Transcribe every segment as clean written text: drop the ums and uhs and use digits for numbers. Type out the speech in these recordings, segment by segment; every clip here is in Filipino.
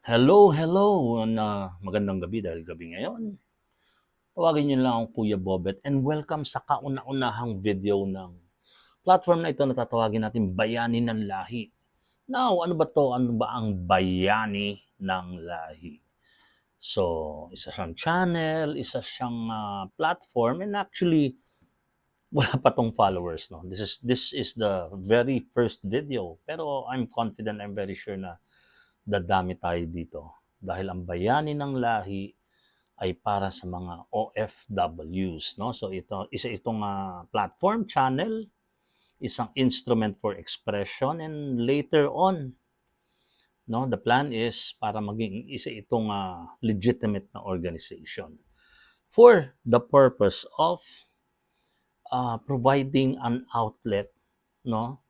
Hello, magandang gabi dahil gabi ngayon. Tawagin niyo lang akong Kuya Bobet and welcome sa kauna-unahang video ng platform na ito na tatawagin natin Bayani ng Lahi. Now, ano ba to? Ano ba ang Bayani ng Lahi? So, isa siyang channel, isa siyang platform, and actually, wala pa tong followers. No? This is the very first video. Pero I'm confident, I'm very sure na dadami tayo dito. Dahil ang Bayani ng Lahi ay para sa mga OFWs, no? So itong platform channel, isang instrument for expression, and later on, no, the plan is para maging isa itong legitimate na organization for the purpose of providing an outlet, no,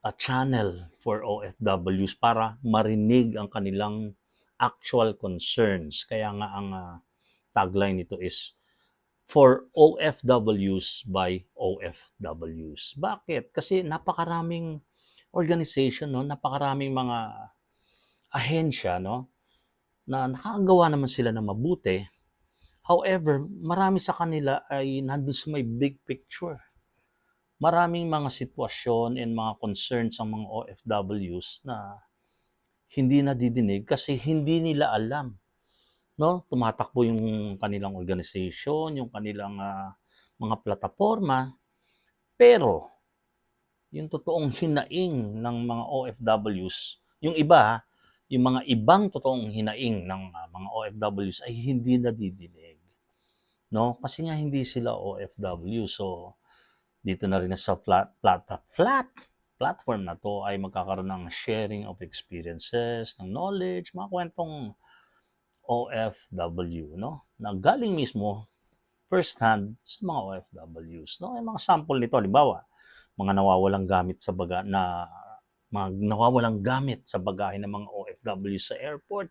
a channel for OFWs para marinig ang kanilang actual concerns. Kaya nga ang tagline nito is for OFWs by OFWs. Bakit? Kasi napakaraming organization, no? Napakaraming mga ahensya, no? Na nakagawa naman sila ng mabuti. However, marami sa kanila ay nandun sa may big picture. Maraming mga sitwasyon and mga concerns ang mga OFWs na hindi nadidinig kasi hindi nila alam, no? Tumatakbo yung kanilang organization, yung kanilang mga plataforma, pero yung totoong hinaing ng mga OFWs, yung iba, yung mga ibang totoong hinaing ng mga OFWs ay hindi nadidinig, no? Kasi nga hindi sila OFW. So dito na rin sa platform na to ay magkakaroon ng sharing of experiences, ng knowledge, mga kwentong OFW, no? Na galing mismo first hand sa mga OFWs, no? Ay mga sample nito, halimbawa, mga nawawalang gamit sa bagahe ng mga OFW sa airport.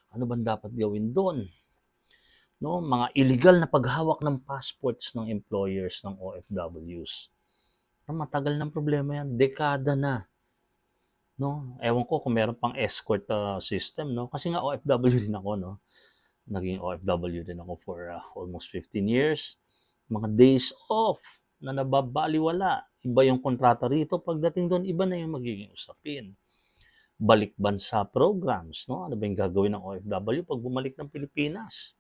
Ano bang dapat gawin doon? No, mga illegal na paghawak ng passports ng employers ng OFWs. Matagal ng problema yan, dekada na. No? Ewan ko kung meron pang escort system, no? Kasi nga OFW din ako, no? Naging OFW din ako for almost 15 years. Mga days off na nababaliwala. Iba yung kontrata rito. Pagdating doon, iba na yung magiging usapin. Balik bansa programs, no? Ano ba yung gagawin ng OFW pag bumalik ng Pilipinas?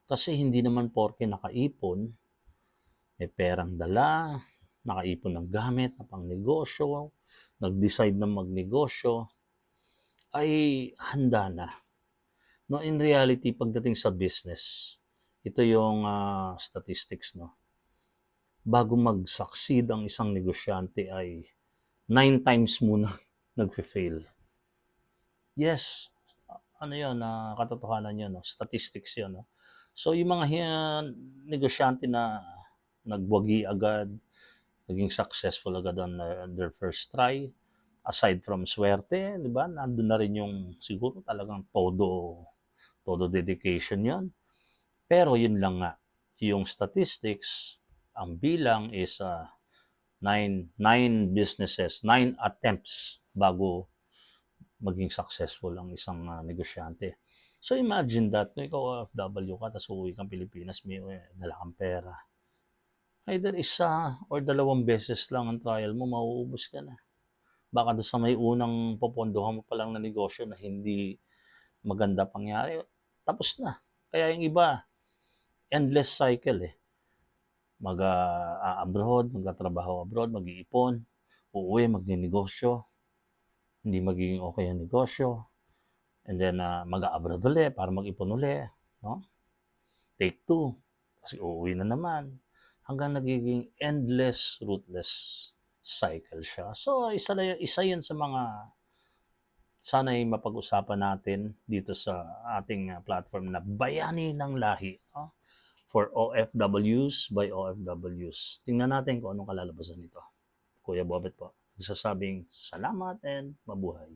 Kasi hindi naman porke nakaipon, may perang dala, nakaipon ng gamit na pang negosyo, nag-decide na magnegosyo, ay handa na. No, in reality, pagdating sa business, ito yung statistics, no? Bago mag-succeed ang isang negosyante ay 9 times muna nag-fail. Yes, ano yun, katotohanan yun, no? Statistics yun. No? So yung mga negosyante na nagwagi agad, naging successful agad on their first try, aside from swerte, di ba? Nandun na rin yung siguro talagang todo dedication yon. Pero yun lang nga, yung statistics, ang bilang is 9 businesses, 9 attempts bago maging successful ang isang negosyante. So imagine that, kung ikaw OFW ka, tapos uuwi kang Pilipinas, may dala kang pera. Either isa or dalawang beses lang ang trial mo, mauubos ka na. Baka doon sa may unang popondohan mo pa lang na negosyo na hindi maganda pangyari, tapos na. Kaya yung iba, endless cycle eh. Mag-abroad, magtatrabaho abroad, mag-iipon, uuwi, magne-negosyo, hindi magiging okay ang negosyo, and then mag-abroad ulit para mag-ipon ulit, no? Take 2, kasi uuwi na naman, hanggang nagiging endless, rootless cycle siya. So, isa yun sa mga sana'y mapag-usapan natin dito sa ating platform na Bayani ng Lahi, no? For OFWs by OFWs. Tingnan natin kung anong kalalabasan nito. Kuya Bobet po, nagsasabing salamat and mabuhay.